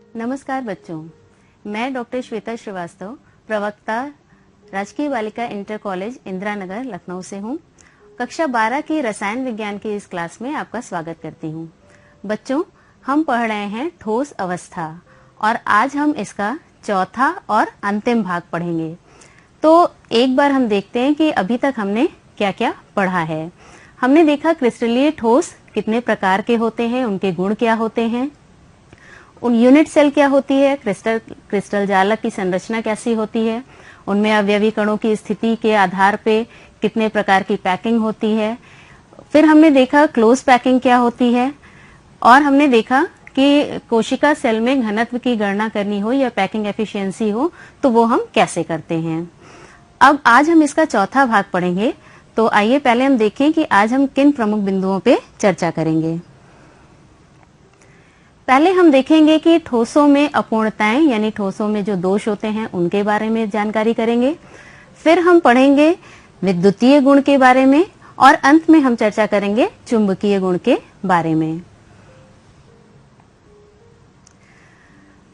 नमस्कार बच्चों, मैं डॉक्टर श्वेता श्रीवास्तव, प्रवक्ता राजकीय बालिका इंटर कॉलेज इंदिरा नगर लखनऊ से हूँ। कक्षा 12 की रसायन विज्ञान की इस क्लास में आपका स्वागत करती हूँ। बच्चों, हम पढ़ रहे हैं ठोस अवस्था और आज हम इसका चौथा और अंतिम भाग पढ़ेंगे। तो एक बार हम देखते हैं कि अभी तक हमने क्या क्या पढ़ा है। हमने देखा क्रिस्टलीय ठोस कितने प्रकार के होते हैं, उनके गुण क्या होते हैं, उन यूनिट सेल क्या होती है, क्रिस्टल जालक की संरचना कैसी होती है, उनमें अवयवी कणों की स्थिति के आधार पे कितने प्रकार की पैकिंग होती है। फिर हमने देखा क्लोज पैकिंग क्या होती है और हमने देखा कि कोशिका सेल में घनत्व की गणना करनी हो या पैकिंग एफिशिएंसी हो तो वो हम कैसे करते हैं। अब आज हम इसका चौथा भाग पढ़ेंगे। तो आइए पहले हम देखें कि आज हम किन प्रमुख बिंदुओं पे चर्चा करेंगे। पहले हम देखेंगे कि ठोसों में अपूर्णताएं यानी ठोसों में जो दोष होते हैं उनके बारे में जानकारी करेंगे। फिर हम पढ़ेंगे विद्युतीय गुण के बारे में और अंत में हम चर्चा करेंगे चुंबकीय गुण के बारे में।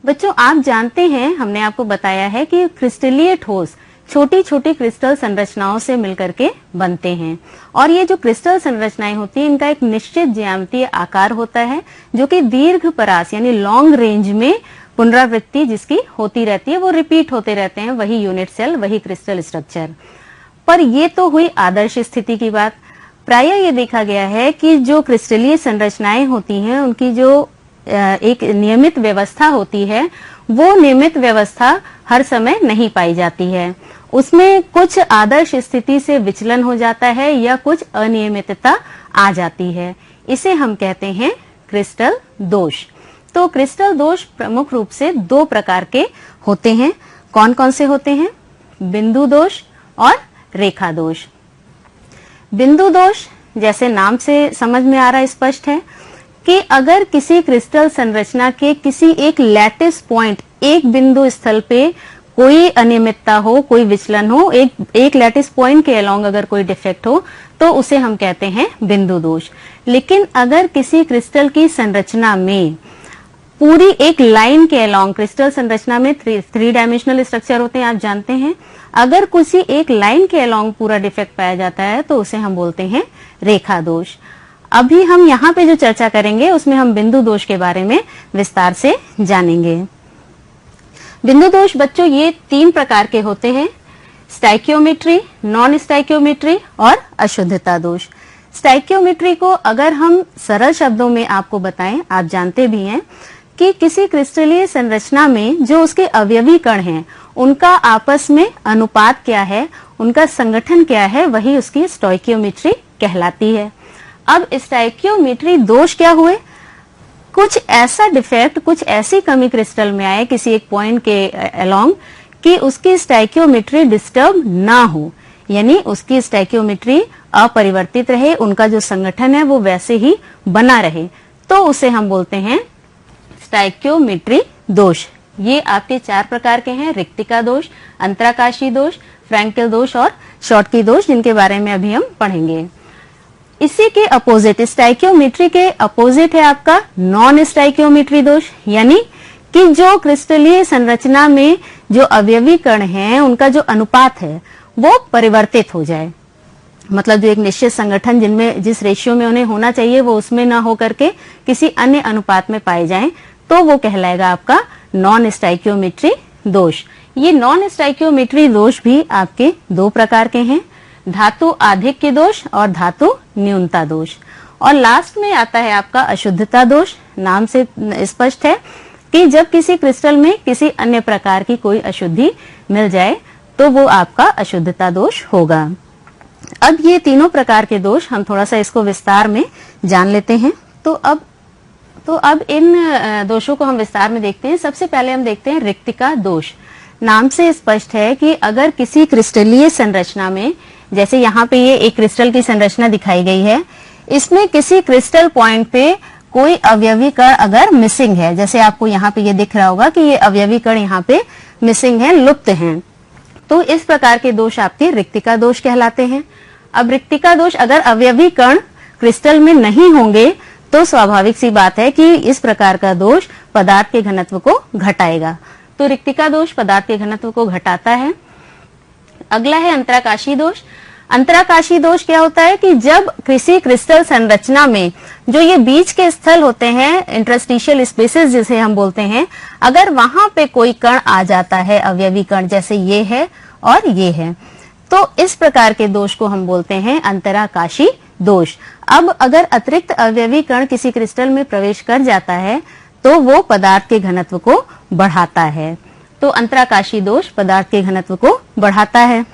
बच्चों, आप जानते हैं, हमने आपको बताया है कि क्रिस्टलीय ठोस छोटी छोटी क्रिस्टल संरचनाओं से मिलकर के बनते हैं और ये जो क्रिस्टल संरचनाएं होती हैं इनका एक निश्चित ज्यामितीय आकार होता है जो कि दीर्घ परास यानी लॉन्ग रेंज में पुनरावृत्ति जिसकी होती रहती है, वो रिपीट होते रहते हैं, वही यूनिट सेल, वही क्रिस्टल स्ट्रक्चर। पर ये तो हुई आदर्श स्थिति की बात। प्रायः ये देखा गया है कि जो क्रिस्टलीय संरचनाएं होती हैं उनकी जो एक नियमित व्यवस्था होती है वो नियमित व्यवस्था हर समय नहीं पाई जाती है। उसमें कुछ आदर्श स्थिति से विचलन हो जाता है या कुछ अनियमितता आ जाती है। इसे हम कहते हैं क्रिस्टल दोष। तो क्रिस्टल दोष प्रमुख रूप से दो प्रकार के होते हैं। कौन कौन से होते हैं? बिंदु दोष और रेखा दोष। बिंदु दोष जैसे नाम से समझ में आ रहा है, स्पष्ट है कि अगर किसी क्रिस्टल संरचना के किसी एक लैटिस पॉइंट, एक बिंदु स्थल पे कोई अनियमितता हो, कोई विचलन हो, एक लैटिस पॉइंट के अलोंग अगर कोई डिफेक्ट हो तो उसे हम कहते हैं बिंदु दोष। लेकिन अगर किसी क्रिस्टल की संरचना में पूरी एक लाइन के अलोंग, क्रिस्टल संरचना में थ्री डायमेंशनल स्ट्रक्चर होते हैं, आप जानते हैं, अगर किसी एक लाइन के अलोंग पूरा डिफेक्ट पाया जाता है तो उसे हम बोलते हैं रेखा दोष। अभी हम यहाँ पे जो चर्चा करेंगे उसमें हम बिंदु दोष के बारे में विस्तार से जानेंगे। बिंदु दोष बच्चों ये तीन प्रकार के होते हैं: स्टाइकियोमेट्री, नॉन स्टाइकियोमेट्री और अशुद्धता दोष। स्टाइकियोमेट्री को अगर हम सरल शब्दों में आपको बताएं, आप जानते भी हैं कि किसी क्रिस्टलीय संरचना में जो उसके अवयवी कण हैं उनका आपस में अनुपात क्या है, उनका संगठन क्या है, वही उसकी स्टाइकियोमेट्री कहलाती है। अब स्टाइकियोमेट्री दोष क्या हुए? कुछ ऐसा डिफेक्ट, कुछ ऐसी कमी क्रिस्टल में आए किसी एक पॉइंट के अलोंग कि उसकी स्टाइकियोमेट्री डिस्टर्ब ना हो, यानी उसकी स्टाइकियोमेट्री अपरिवर्तित रहे, उनका जो संगठन है वो वैसे ही बना रहे, तो उसे हम बोलते हैं स्टाइकियोमेट्री दोष। ये आपके चार प्रकार के हैं: रिक्तिका दोष, अंतराकाशी दोष, फ्रैंकेल दोष और शॉटकी दोष, जिनके बारे में अभी हम पढ़ेंगे। इसी के अपोजिट, स्टाइकियोमेट्री के अपोजिट है आपका नॉन स्टाइकियोमेट्री दोष, यानी कि जो क्रिस्टलीय संरचना में जो अवयवी कण हैं उनका जो अनुपात है वो परिवर्तित हो जाए, मतलब जो एक निश्चित संगठन जिनमें जिस रेशियो में उन्हें होना चाहिए वो उसमें ना हो करके किसी अन्य अनुपात में पाए जाएं, तो वो कहलाएगा आपका नॉन स्टाइकियोमेट्री दोष। ये नॉन स्टाइकियोमेट्री दोष भी आपके दो प्रकार के हैं: धातु आधिक्य दोष और धातु न्यूनता दोष। और लास्ट में आता है आपका अशुद्धता दोष। नाम से स्पष्ट है कि जब किसी क्रिस्टल में किसी अन्य प्रकार की कोई अशुद्धि मिल जाए तो वो आपका अशुद्धता दोष होगा। अब ये तीनों प्रकार के दोष हम थोड़ा सा इसको विस्तार में जान लेते हैं। तो अब इन दोषों को हम विस्तार में देखते हैं। सबसे पहले हम देखते हैं रिक्तिका दोष। नाम से स्पष्ट है कि अगर किसी क्रिस्टलीय संरचना में, जैसे यहाँ पे ये एक क्रिस्टल की संरचना दिखाई गई है, इसमें किसी क्रिस्टल पॉइंट पे कोई अवयवी कण अगर मिसिंग है, जैसे आपको यहाँ पे ये दिख रहा होगा कि ये अवयवी कण यहाँ पे मिसिंग है, लुप्त हैं, तो इस प्रकार के दोष आपके रिक्तिका दोष कहलाते हैं। अब रिक्तिका दोष, अगर अवयवी कण क्रिस्टल में नहीं होंगे तो स्वाभाविक सी बात है कि इस प्रकार का दोष पदार्थ के घनत्व को घटाएगा। तो रिक्तिका दोष पदार्थ के घनत्व को घटाता है। अगला है अंतराकाशी दोष। अंतराकाशी दोष क्या होता है कि जब किसी क्रिस्टल संरचना में जो ये बीच के स्थल होते हैं, इंटरस्टिशियल स्पेसेस जिसे हम बोलते हैं, अगर वहां पे कोई कण आ जाता है, अवयवी कण, जैसे ये है और ये है, तो इस प्रकार के दोष को हम बोलते हैं अंतराकाशी दोष। अब अगर अतिरिक्त अवयवी कण किसी क्रिस्टल में प्रवेश कर जाता है तो वो पदार्थ के घनत्व को बढ़ाता है। तो अंतराकाशी दोष पदार्थ के घनत्व को बढ़ाता है।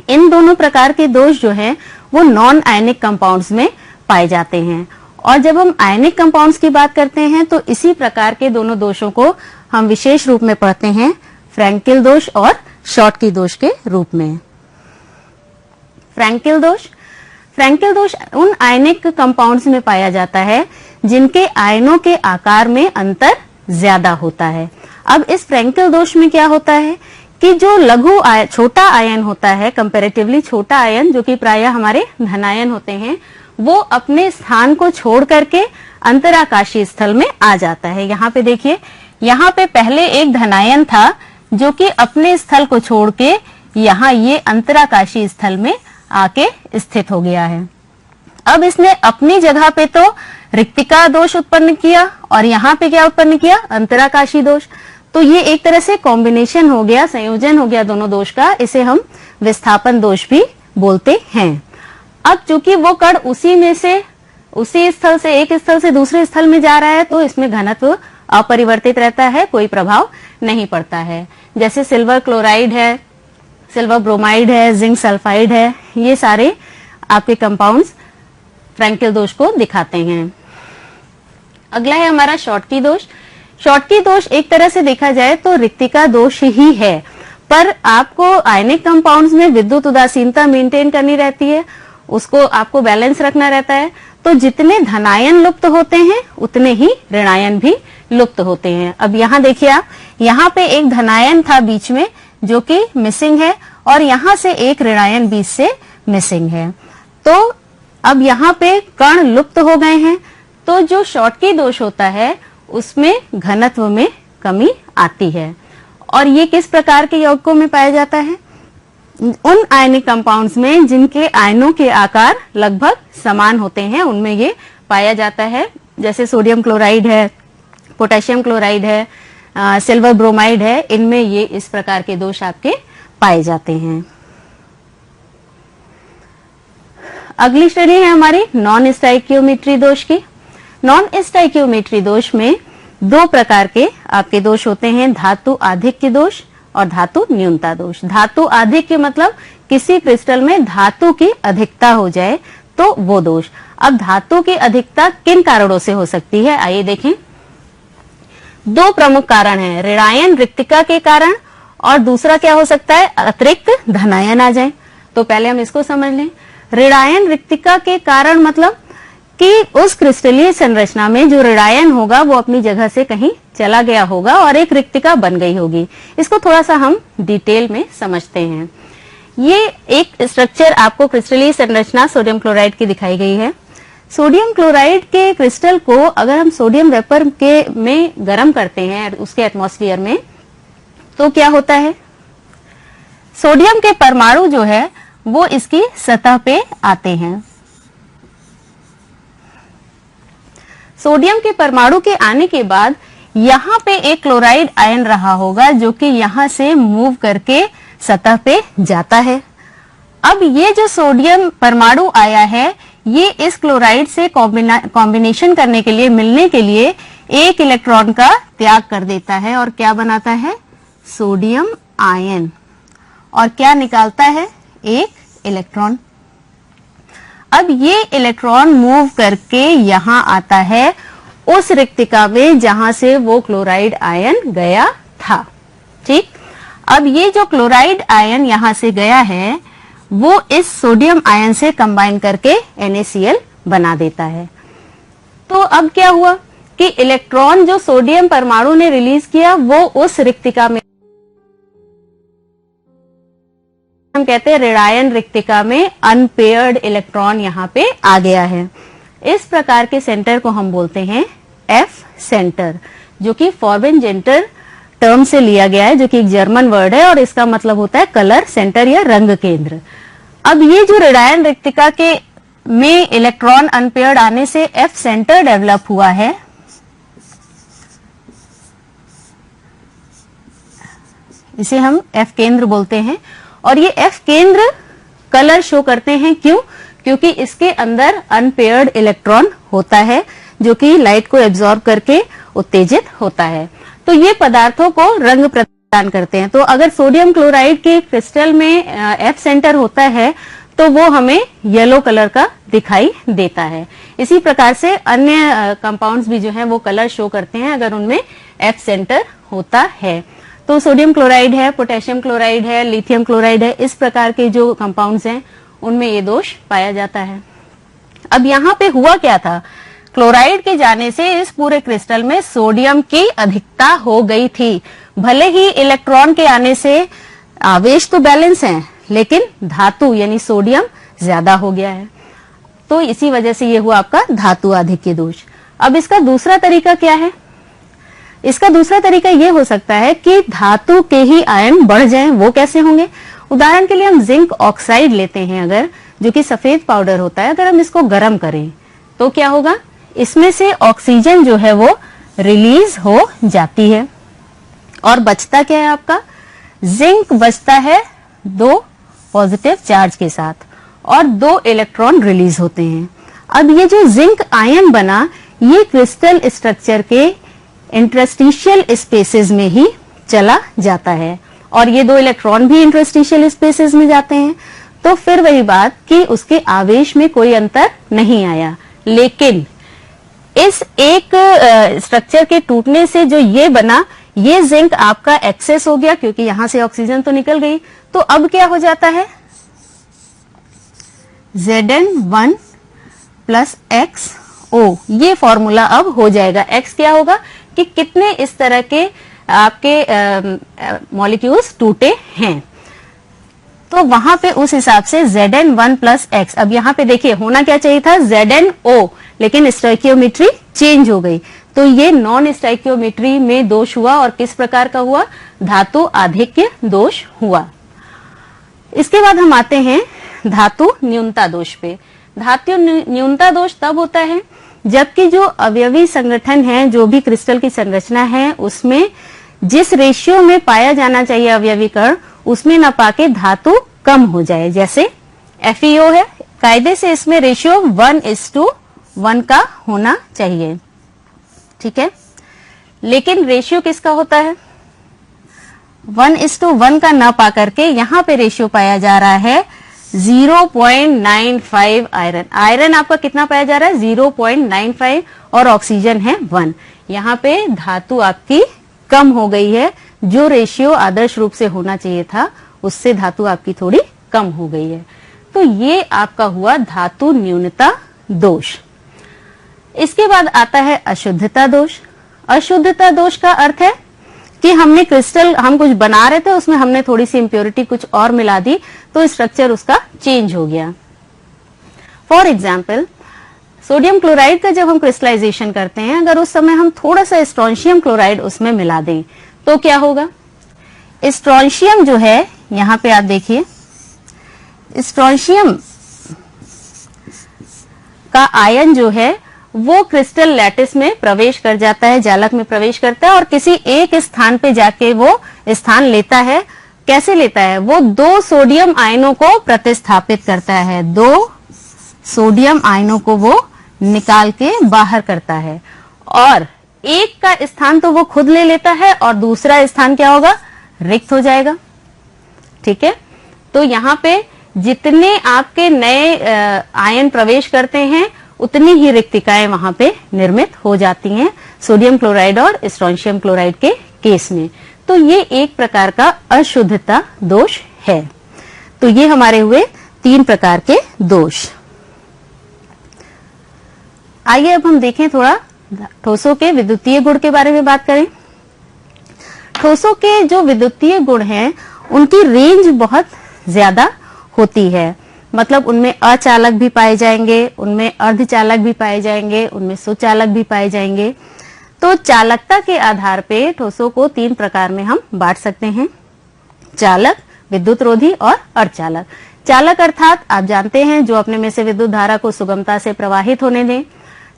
इन दोनों प्रकार के दोष जो हैं वो नॉन आयनिक कंपाउंड्स में पाए जाते हैं। और जब हम आयनिक कंपाउंड्स की बात करते हैं तो इसी प्रकार के दोनों दोषों को हम विशेष रूप में पढ़ते हैं फ्रैंकिल दोष और शॉटकी दोष के रूप में। फ्रैंकिल दोष उन आयनिक कंपाउंड्स में पाया जाता है जिनके आयनों के आकार में अंतर ज्यादा होता है। अब इस फ्रैंकिल दोष में क्या होता है कि जो लघु छोटा आयन होता है, कंपैरेटिवली छोटा आयन जो कि प्रायः हमारे धनायन होते हैं, वो अपने स्थान को छोड़ करके अंतराकाशी स्थल में आ जाता है। यहाँ पे देखिए, यहाँ पे पहले एक धनायन था जो कि अपने स्थल को छोड़ के यहाँ ये अंतराकाशी स्थल में आके स्थित हो गया है। अब इसने अपनी जगह पे तो रिक्तिका दोष उत्पन्न किया और यहाँ पे क्या उत्पन्न किया, अंतराकाशी दोष। तो ये एक तरह से कॉम्बिनेशन हो गया, संयोजन हो गया दोनों दोष का। इसे हम विस्थापन दोष भी बोलते हैं। अब चूंकि वो कण उसी स्थल से एक स्थल से दूसरे स्थल में जा रहा है तो इसमें घनत्व अपरिवर्तित रहता है, कोई प्रभाव नहीं पड़ता है। जैसे सिल्वर क्लोराइड है, सिल्वर ब्रोमाइड है, जिंक सल्फाइड है, ये सारे आपके कंपाउंड्स फ्रैंकिल दोष को दिखाते हैं। अगला है हमारा शॉटकी दोष। शॉटकी दोष एक तरह से देखा जाए तो रिक्तिका दोष ही है, पर आपको आयनिक कंपाउंड्स में विद्युत उदासीनता मेंटेन करनी रहती है, उसको आपको बैलेंस रखना रहता है। तो जितने धनायन लुप्त होते हैं उतने ही ऋणायन भी लुप्त होते हैं। अब यहाँ देखिए आप, यहाँ पे एक धनायन था बीच में जो कि मिसिंग है और यहाँ से एक ऋणायन बीच से मिसिंग है। तो अब यहाँ पे कण लुप्त हो गए हैं, तो जो शॉटकी दोष होता है उसमें घनत्व में कमी आती है। और ये किस प्रकार के यौगिकों में पाया जाता है? उन आयनिक कंपाउंड्स में जिनके आयनों के आकार लगभग समान होते हैं, उनमें ये पाया जाता है। जैसे सोडियम क्लोराइड है, पोटेशियम क्लोराइड है, सिल्वर ब्रोमाइड है, इनमें ये इस प्रकार के दोष आपके पाए जाते हैं। अगली श्रेणी है हमारी नॉन स्टाइकियोमेट्री दोष की। नॉन स्टाइकियोमेट्री दोष में दो प्रकार के आपके दोष होते हैं, धातु आधिक्य दोष और धातु न्यूनता दोष। धातु आधिक्य मतलब किसी क्रिस्टल में धातु की अधिकता हो जाए तो वो दोष। अब धातु की अधिकता किन कारणों से हो सकती है, आइए देखें। दो प्रमुख कारण हैं, ऋणायन रिक्तिका के कारण और दूसरा क्या हो सकता है, अतिरिक्त धनायन आ जाए। तो पहले हम इसको समझ लें। ऋणायन रिक्तिका के कारण मतलब कि उस क्रिस्टलीय संरचना में जो ऋणायन होगा वो अपनी जगह से कहीं चला गया होगा और एक रिक्तिका बन गई होगी। इसको थोड़ा सा हम डिटेल में समझते हैं। ये एक स्ट्रक्चर आपको क्रिस्टलीय संरचना सोडियम क्लोराइड की दिखाई गई है। सोडियम क्लोराइड के क्रिस्टल को अगर हम सोडियम वेपर के में गर्म करते हैं उसके एटमॉस्फेयर में, तो क्या होता है, सोडियम के परमाणु जो है वो इसकी सतह पे आते हैं। सोडियम के परमाणु के आने के बाद यहाँ पे एक क्लोराइड आयन रहा होगा जो कि यहाँ से मूव करके सतह पे जाता है। अब ये जो सोडियम परमाणु आया है ये इस क्लोराइड से कॉम्बिनेशन करने के लिए, मिलने के लिए एक इलेक्ट्रॉन का त्याग कर देता है और क्या बनाता है, सोडियम आयन, और क्या निकालता है, एक इलेक्ट्रॉन। अब ये इलेक्ट्रॉन मूव करके यहाँ आता है उस रिक्तिका में जहां से वो क्लोराइड आयन गया था। ठीक, अब ये जो क्लोराइड आयन यहां से गया है वो इस सोडियम आयन से कंबाइन करके NaCl बना देता है। तो अब क्या हुआ कि इलेक्ट्रॉन जो सोडियम परमाणु ने रिलीज किया वो उस रिक्तिका में, हम कहते हैं ऋणायन रिक्तिका में अनपेयर्ड इलेक्ट्रॉन यहाँ पे आ गया है। इस प्रकार के सेंटर को हम बोलते हैं एफ सेंटर, जो कि फॉर्बेनजेंटर टर्म से लिया गया है, जो कि एक जर्मन वर्ड है और इसका मतलब होता है कलर सेंटर या रंग केंद्र। अब ये जो रेडायन रिक्तिका के में इलेक्ट्रॉन अनपेयर्ड आने से एफ सेंटर डेवलप हुआ है, इसे हम एफ केंद्र बोलते हैं। और ये एफ केंद्र कलर शो करते हैं, क्यों? क्योंकि इसके अंदर अनपेयर्ड इलेक्ट्रॉन होता है जो कि लाइट को एब्जॉर्ब करके उत्तेजित होता है। तो ये पदार्थों को रंग प्रदान करते हैं। तो अगर सोडियम क्लोराइड के क्रिस्टल में एफ सेंटर होता है तो वो हमें येलो कलर का दिखाई देता है। इसी प्रकार से अन्य कंपाउंड्स भी जो है वो कलर शो करते हैं अगर उनमें एफ सेंटर होता है। तो सोडियम क्लोराइड है, पोटेशियम क्लोराइड है, लिथियम क्लोराइड है, इस प्रकार के जो कंपाउंड्स हैं उनमें ये दोष पाया जाता है। अब यहाँ पे हुआ क्या था? क्लोराइड के जाने से इस पूरे क्रिस्टल में सोडियम की अधिकता हो गई थी। भले ही इलेक्ट्रॉन के आने से आवेश तो बैलेंस है, लेकिन धातु यानी सोडियम ज्यादा हो गया है। तो इसी वजह से ये हुआ आपका धातु आधिक्य दोष। अब इसका दूसरा तरीका क्या है? इसका दूसरा तरीका ये हो सकता है कि धातु के ही आयन बढ़ जाएं। वो कैसे होंगे? उदाहरण के लिए हम जिंक ऑक्साइड लेते हैं, अगर जो कि सफेद पाउडर होता है, अगर हम इसको गर्म करें तो क्या होगा? इसमें से ऑक्सीजन जो है वो रिलीज हो जाती है और बचता क्या है आपका? जिंक बचता है 2 पॉजिटिव चार्ज के साथ और 2 इलेक्ट्रॉन रिलीज होते हैं। अब ये जो जिंक आयन बना, ये क्रिस्टल स्ट्रक्चर के इंटरस्टिशियल स्पेसेस में ही चला जाता है और ये 2 इलेक्ट्रॉन भी इंटरस्टिशियल स्पेसेस में जाते हैं। तो फिर वही बात कि उसके आवेश में कोई अंतर नहीं आया, लेकिन इस एक स्ट्रक्चर के टूटने से जो ये बना, ये जिंक आपका एक्सेस हो गया क्योंकि यहां से ऑक्सीजन तो निकल गई। तो अब क्या हो जाता है? Zn1 प्लस XO, ये फॉर्मूला अब हो जाएगा। X क्या होगा कि कितने इस तरह के आपके मॉलिक्यूल्स टूटे हैं। तो वहां पे उस हिसाब से Zn1 प्लस X, अब यहाँ पे देखिए होना क्या चाहिए था? ZnO, लेकिन स्टोइकियोमेट्री चेंज हो गई। तो ये नॉन स्टोइकियोमेट्री में दोष हुआ और किस प्रकार का हुआ? धातु आधिक्य दोष हुआ। इसके बाद हम आते हैं धातु न्यूनता दोष पे। धातु न्यूनता दोष तब होता है जबकि जो अवयवी संगठन है, जो भी क्रिस्टल की संरचना है, उसमें जिस रेशियो में पाया जाना चाहिए अवयवी कण, उसमें न पाके धातु कम हो जाए। जैसे FeO है, कायदे से इसमें रेशियो 1:1 का होना चाहिए, ठीक है। लेकिन रेशियो किसका होता है? 1:1 का ना पा करके यहाँ पे रेशियो पाया जा रहा है 0.95 आयरन। आयरन आपका कितना पाया जा रहा है? 0.95 और ऑक्सीजन है 1। यहाँ पे धातु आपकी कम हो गई है। जो रेशियो आदर्श रूप से होना चाहिए था उससे धातु आपकी थोड़ी कम हो गई है। तो ये आपका हुआ धातु न्यूनता दोष। इसके बाद आता है अशुद्धता दोष। अशुद्धता दोष का अर्थ है कि हमने क्रिस्टल, हम कुछ बना रहे थे, उसमें हमने थोड़ी सी इंप्योरिटी कुछ और मिला दी तो स्ट्रक्चर उसका चेंज हो गया। फॉर एग्जाम्पल, सोडियम क्लोराइड का जब हम क्रिस्टलाइजेशन करते हैं, अगर उस समय हम थोड़ा सा स्ट्रोंशियम क्लोराइड उसमें मिला दें तो क्या होगा? स्ट्रोंशियम जो है, यहां पे आप देखिए, स्ट्रोंशियम का आयन जो है वो क्रिस्टल लैटिस में प्रवेश कर जाता है, जालक में प्रवेश करता है और किसी एक स्थान पे जाके वो स्थान लेता है। कैसे लेता है? वो 2 सोडियम आयनों को प्रतिस्थापित करता है। 2 सोडियम आयनों को वो निकाल के बाहर करता है और एक का स्थान तो वो खुद ले लेता है और दूसरा स्थान क्या होगा? रिक्त हो जाएगा, ठीक है। तो यहाँ पे जितने आपके नए आयन प्रवेश करते हैं उतनी ही रिक्तिकाएं वहां पे निर्मित हो जाती हैं, सोडियम क्लोराइड और स्ट्रोंशियम क्लोराइड के केस में। तो ये एक प्रकार का अशुद्धता दोष है। तो ये हमारे हुए 3 प्रकार के दोष। आइए अब हम देखें थोड़ा ठोसों के विद्युतीय गुण के बारे में बात करें। ठोसों के जो विद्युतीय गुण हैं उनकी रेंज बहुत ज्यादा होती है। मतलब उनमें अचालक भी पाए जाएंगे, उनमें अर्धचालक भी पाए जाएंगे, उनमें सुचालक भी पाए जाएंगे। तो चालकता के आधार पे ठोसों को 3 प्रकार में हम बांट सकते हैं, चालक, विद्युत रोधी और अर्धचालक। चालक अर्थात आप जानते हैं जो अपने में से विद्युत धारा को सुगमता से प्रवाहित होने दें,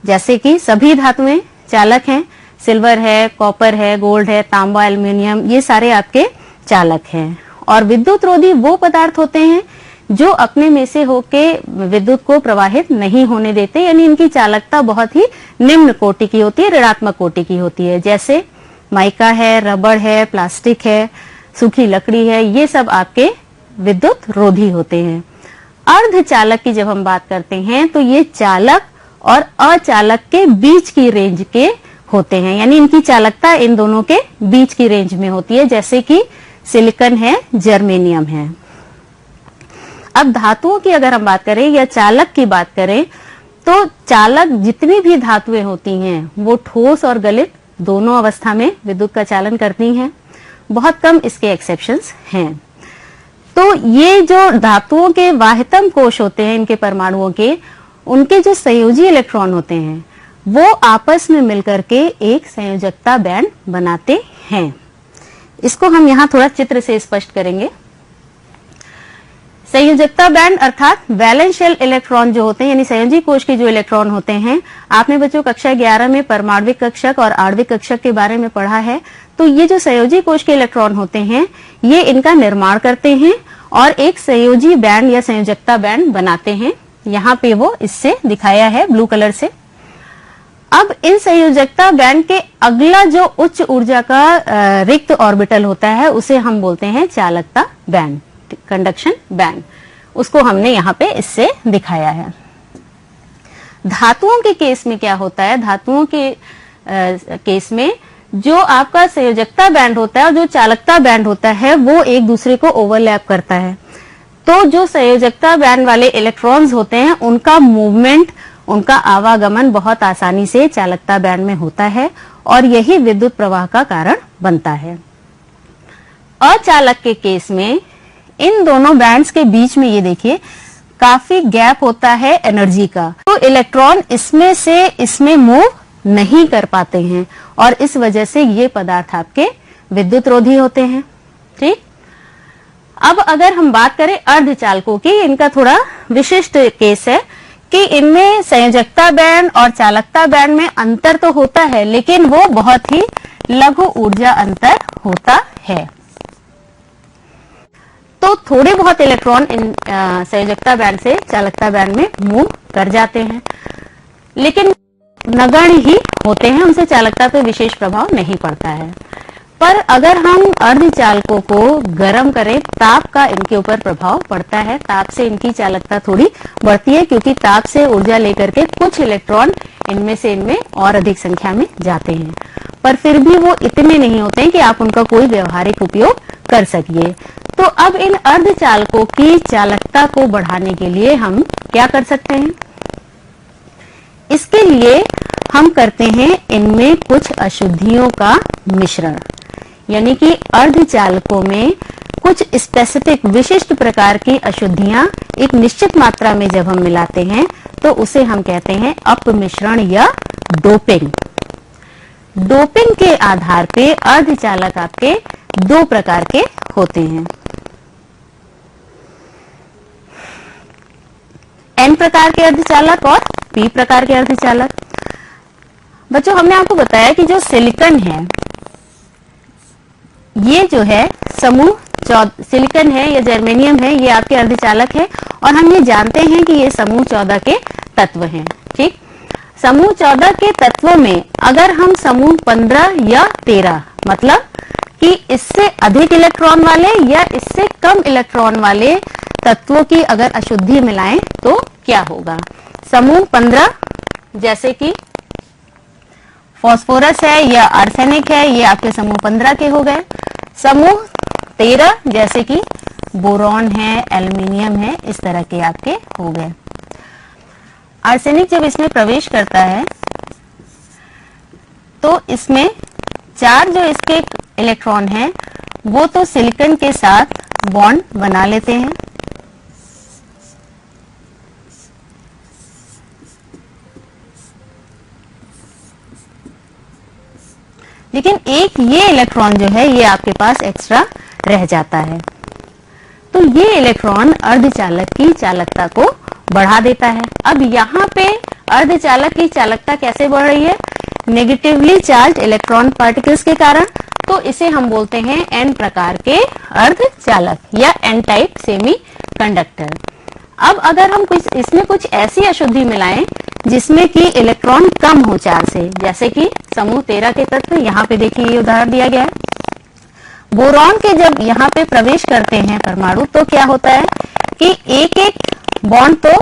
जैसे कि सभी धातुएं चालक हैं, सिल्वर है, कॉपर है, गोल्ड है, तांबा, एल्युमिनियम, ये सारे आपके चालक हैं। और विद्युत रोधी वो पदार्थ होते हैं जो अपने में से होके विद्युत को प्रवाहित नहीं होने देते, यानी इनकी चालकता बहुत ही निम्न कोटि की होती है, ऋणात्मक कोटि की होती है। जैसे माइका है, रबड़ है, प्लास्टिक है, सूखी लकड़ी है, ये सब आपके विद्युत रोधी होते हैं। अर्धचालक की जब हम बात करते हैं तो ये चालक और अचालक के बीच की रेंज के होते हैं, यानी इनकी चालकता इन दोनों के बीच की रेंज में होती है, जैसे कि सिलिकॉन है, जर्मेनियम है। अब धातुओं की अगर हम बात करें या चालक की बात करें तो चालक जितनी भी धातुएं होती हैं वो ठोस और गलित दोनों अवस्था में विद्युत का चालन करती हैं, बहुत कम इसके एक्सेप्शंस हैं। तो ये जो धातुओं के वाहितम कोश होते हैं, इनके परमाणुओं के, उनके जो संयोजी इलेक्ट्रॉन होते हैं वो आपस में मिलकर के एक संयोजकता बैंड बनाते हैं। इसको हम यहाँ थोड़ा चित्र से स्पष्ट करेंगे। संयोजकता बैंड अर्थात वैलेंस शेल इलेक्ट्रॉन जो होते हैं, यानी संयोजी कोश के जो इलेक्ट्रॉन होते हैं, आपने बच्चों कक्षा 11 में परमाणविक कक्षक और आणविक कक्षक के बारे में पढ़ा है। तो ये जो संयोजी कोश के इलेक्ट्रॉन होते हैं ये इनका निर्माण करते हैं और एक संयोजी बैंड या संयोजकता बैंड बनाते हैं। यहाँ पे वो इससे दिखाया है ब्लू कलर से। अब इन संयोजकता बैंड के अगला जो उच्च ऊर्जा का रिक्त ऑर्बिटल होता है उसे हम बोलते हैं चालकता बैंड, कंडक्शन बैंड। उसको हमने यहाँ पे इससे दिखाया है। धातुओं के केस में क्या होता है, धातुओं के केस में जो आपका संयोजकता बैंड होता है और जो चालकता बैंड होता है वो एक दूसरे को ओवरलैप करता है। तो जो संयोजकता बैंड वाले इलेक्ट्रॉन्स होते हैं उनका मूवमेंट, उनका आवागमन बहुत आसानी से चालकता बैंड में होता है और यही विद्युत प्रवाह का कारण बनता है। अचालक के केस में इन दोनों बैंड्स के बीच में ये देखिए काफी गैप होता है एनर्जी का, तो इलेक्ट्रॉन इसमें से इसमें मूव नहीं कर पाते हैं और इस वजह से ये पदार्थ आपके विद्युत रोधी होते हैं। ठीक, अब अगर हम बात करें अर्धचालकों की, इनका थोड़ा विशिष्ट केस है कि इनमें संयोजकता बैंड और चालकता बैंड में अंतर तो होता है लेकिन वो बहुत ही लघु ऊर्जा अंतर होता है। तो थोड़े बहुत इलेक्ट्रॉन इन संयोजकता बैंड से चालकता बैंड में मूव कर जाते हैं लेकिन नगण्य ही होते हैं, उनसे चालकता पे विशेष प्रभाव नहीं पड़ता है। पर अगर हम अर्धचालकों को गर्म करें, ताप का इनके ऊपर प्रभाव पड़ता है। ताप से इनकी चालकता थोड़ी बढ़ती है क्योंकि ताप से ऊर्जा लेकर के कुछ इलेक्ट्रॉन इनमें और अधिक संख्या में जाते हैं, पर फिर भी वो इतने नहीं होते हैं कि आप उनका कोई व्यवहारिक उपयोग कर सकिए। तो अब इन अर्धचालकों की चालकता को बढ़ाने के लिए हम क्या कर सकते हैं? इसके लिए हम करते हैं इनमें कुछ अशुद्धियों का मिश्रण, यानी कि अर्धचालकों में कुछ स्पेसिफिक विशिष्ट प्रकार की अशुद्धियां एक निश्चित मात्रा में जब हम मिलाते हैं तो उसे हम कहते हैं अपमिश्रण या डोपिंग। डोपिंग के आधार पे अर्धचालक आपके 2 प्रकार के होते हैं, एन प्रकार के अर्धचालक और पी प्रकार के अर्धचालक। बच्चों हमने आपको बताया कि जो सिलिकॉन है ये जो है समूह सिलिकॉन है या जर्मेनियम है, ये आपके अर्धचालक है और हम ये जानते हैं कि ये समूह 14 के तत्व हैं। ठीक, समूह 14 के तत्वों में अगर हम समूह 15 या 13 मतलब कि इससे अधिक इलेक्ट्रॉन वाले या इससे कम इलेक्ट्रॉन वाले तत्वों की अगर अशुद्धि मिलाएं तो क्या होगा? समूह 15 जैसे कि फास्फोरस है या आर्सेनिक है, ये आपके समूह 15 के हो गए। समूह 13 जैसे कि बोरॉन है, एल्युमिनियम है, इस तरह के आपके हो गए। आर्सेनिक जब इसमें प्रवेश करता है तो इसमें 4 जो इसके इलेक्ट्रॉन हैं वो तो सिलिकॉन के साथ बॉन्ड बना लेते हैं लेकिन एक ये इलेक्ट्रॉन जो है ये आपके पास एक्स्ट्रा रह जाता है। तो ये इलेक्ट्रॉन अर्धचालक की चालकता को बढ़ा देता है। अब यहाँ पे अर्धचालक की चालकता कैसे बढ़ रही है? नेगेटिवली चार्ज इलेक्ट्रॉन पार्टिकल्स के कारण। तो इसे हम बोलते हैं एन प्रकार के अर्धचालक या एन टाइप सेमी कंडक्टर। अब अगर हम इसमें कुछ ऐसी अशुद्धि मिलाएं जिसमें कि इलेक्ट्रॉन कम हो चार्ज से, जैसे कि समूह 13 के तत्व, यहाँ पे देखिए ये उदाहरण दिया गया है। बोरॉन के जब यहाँ पे प्रवेश करते हैं परमाणु तो क्या होता है कि एक एक बॉन्ड तो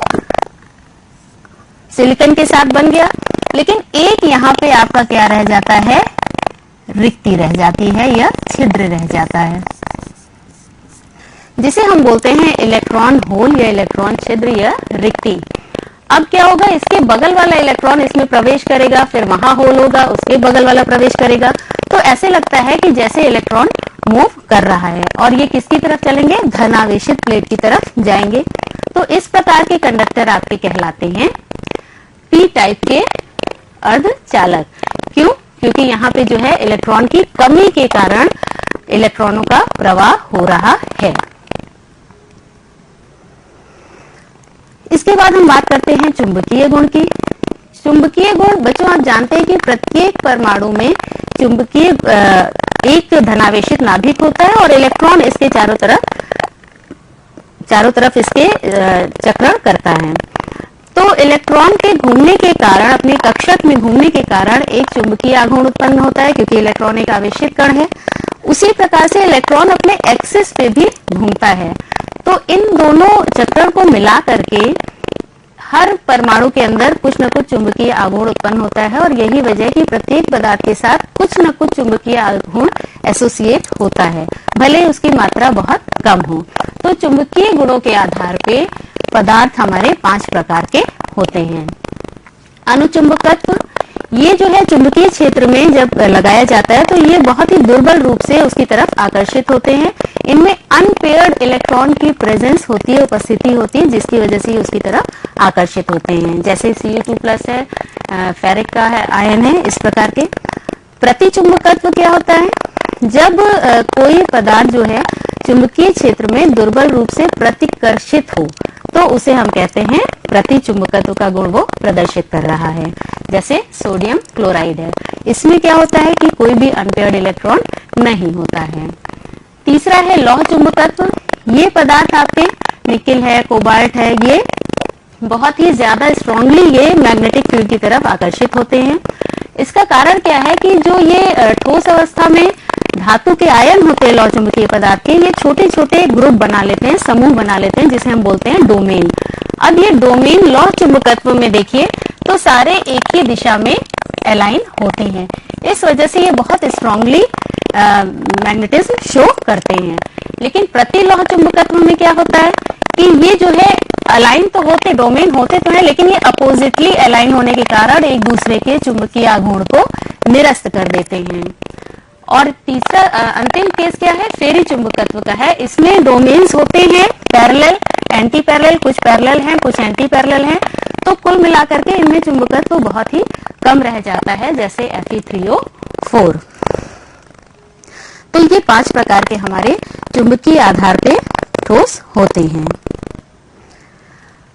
सिलिकॉन के साथ बन गया, लेकिन एक यहाँ पे आपका क्या रह जाता है? रिक्ति रह जाती है या छिद्र रह जाता है, जिसे हम बोलते हैं इलेक्ट्रॉन होल या इलेक्ट्रॉन छिद्र या रिक्ति। अब क्या होगा? इसके बगल वाला इलेक्ट्रॉन इसमें प्रवेश करेगा, फिर वहां होल होगा, उसके बगल वाला प्रवेश करेगा, तो ऐसे लगता है कि जैसे इलेक्ट्रॉन मूव कर रहा है और ये किसकी तरफ चलेंगे? धनावेशित प्लेट की तरफ जाएंगे। तो इस प्रकार के कंडक्टर आपके कहलाते हैं पी टाइप के अर्धचालक। क्यों? क्योंकि यहाँ पे जो है इलेक्ट्रॉन की कमी के कारण इलेक्ट्रॉनों का प्रवाह हो रहा है। इसके बाद हम बात करते हैं चुंबकीय गुण की। चुंबकीय गुण बच्चों आप जानते हैं कि प्रत्येक परमाणु में चुंबकीय एक धनावेशित नाभिक होता है और इलेक्ट्रॉन इसके चारों तरफ इसके चक्रण करता है। तो इलेक्ट्रॉन के घूमने के कारण, अपने कक्षक में घूमने के कारण एक चुंबकीय आघूर्ण उत्पन्न होता है, क्योंकि इलेक्ट्रॉन एक आवेशित कण है। उसी प्रकार से इलेक्ट्रॉन अपने एक्सिस पे भी घूमता है। तो इन दोनों चक्रण को मिला करके हर परमाणु के अंदर कुछ न कुछ चुंबकीय आघूर्ण उत्पन्न होता है और यही वजह है कि प्रत्येक पदार्थ के साथ कुछ न कुछ चुंबकीय आघूर्ण एसोसिएट होता है, भले उसकी मात्रा बहुत कम हो। तो चुंबकीय गुणों के आधार पे पदार्थ हमारे 5 प्रकार के होते हैं। अनुचुंबकत्व, ये जो है चुंबकीय क्षेत्र में जब लगाया जाता है तो ये बहुत ही दुर्बल रूप से उसकी तरफ आकर्षित होते हैं। इनमें अनपेयर्ड इलेक्ट्रॉन की प्रेजेंस होती है, उपस्थिति होती है, जिसकी वजह से उसकी तरफ आकर्षित होते हैं। जैसे Cu2+ है, फेरिक का है, आयन है, इस प्रकार के। प्रतिचुंबकत्व क्या होता है? जब कोई पदार्थ जो है चुंबकीय क्षेत्र में दुर्बल रूप से प्रतिकर्षित हो तो उसे हम कहते हैं प्रतिचुंबकत्व का गुण वो प्रदर्शित कर रहा है। जैसे सोडियम क्लोराइड है, इसमें क्या होता है कि कोई भी अनपेयर्ड इलेक्ट्रॉन नहीं होता है। तीसरा है लौह चुंबकत्व। ये पदार्थ आपके निकिल है, कोबाल्ट है, ये बहुत ही ज्यादा स्ट्रांगली ये मैग्नेटिक फील्ड की तरफ आकर्षित होते हैं। इसका कारण क्या है कि जो ये ठोस अवस्था में धातु के आयन होते हैं लौह चुंबकीय पदार्थ के, ये छोटे छोटे ग्रुप बना लेते हैं, समूह बना लेते हैं, जिसे हम बोलते हैं डोमेन। अब ये डोमेन लौह चुंबकत्व में देखिए तो सारे एक ही दिशा में अलाइन होते हैं। इस वजह से ये बहुत स्ट्रांगली मैग्नेटिज्म शो करते हैं। लेकिन प्रति लौह चुंबकत्व में क्या होता है कि ये जो है अलाइन तो होते, डोमेन होते तो है, लेकिन ये अपोजिटली अलाइन होने के कारण एक दूसरे के चुंबकीय आघूर्ण को निरस्त कर देते हैं। और तीसरा अंतिम केस क्या है? फेरी चुंबकत्व का है। इसमें डोमेन्स होते हैं पैरेलल, एंटी पैरेलल, कुछ पैरेलल हैं, कुछ एंटी पैरेलल हैं, तो कुल मिलाकर के इनमें चुंबकत्व बहुत ही कम रह जाता है, जैसे Fe3O4। तो ये 5 प्रकार के हमारे चुंबकीय आधार पे ठोस होते हैं।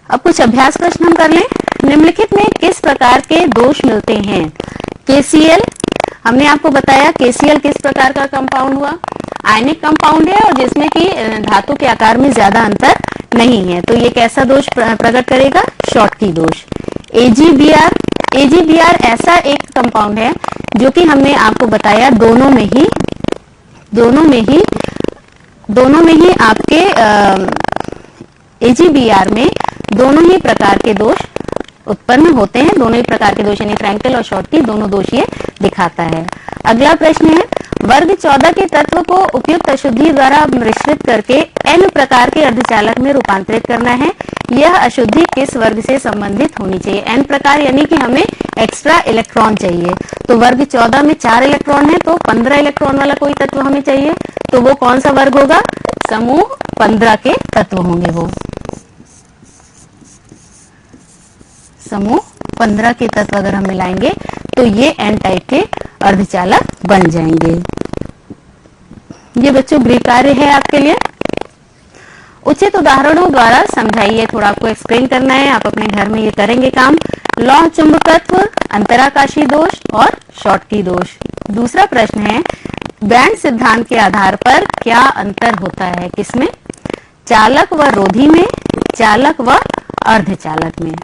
अब कुछ अभ्यास प्रश्न हम कर लें। निम्नलिखित में किस प्रकार के दोष मिलते हैं? KCl, हमने आपको बताया KCl किस प्रकार का कंपाउंड हुआ? आयनिक कंपाउंड है और जिसमें कि धातु के आकार में ज्यादा अंतर नहीं है, तो ये कैसा दोष प्रकट करेगा? शॉटकी दोष। AgBr ऐसा एक कंपाउंड है जो कि हमने आपको बताया दोनों में ही आपके AgBr में दोनों ही प्रकार के दोष उत्पन्न होते हैं। दोनों ही प्रकार के दोष यानी फ्रैंकल और शॉटकी दोनों दोष ये दिखाता है। अगला प्रश्न है, वर्ग 14 के तत्व को उपयुक्त अशुद्धि द्वारा मिश्रित करके N प्रकार के अर्धचालक में रूपांतरित करना है। यह अशुद्धि किस वर्ग से संबंधित होनी चाहिए? N प्रकार यानी कि हमें एक्स्ट्रा इलेक्ट्रॉन चाहिए, तो वर्ग 14 में 4 इलेक्ट्रॉन है, तो 15 इलेक्ट्रॉन वाला कोई तत्व हमें चाहिए, तो वो कौन सा वर्ग होगा? समूह 15 के तत्व होंगे। वो समूह 15 के तत्व अगर हम मिलाएंगे तो ये N टाइप के अर्धचालक बन जाएंगे। ये बच्चों गृह कार्य है आपके लिए। उचित उदाहरणों द्वारा समझाइए। थोड़ा आपको एक्सप्लेन करना है, आप अपने घर में ये करेंगे काम। लौह चुंबकत्व, अंतराकाशी दोष और शॉटकी दोष। दूसरा प्रश्न है, बैंड सिद्धांत के आधार पर क्या अंतर होता है? किसमें? चालक व रोधी में, चालक व अर्धचालक में।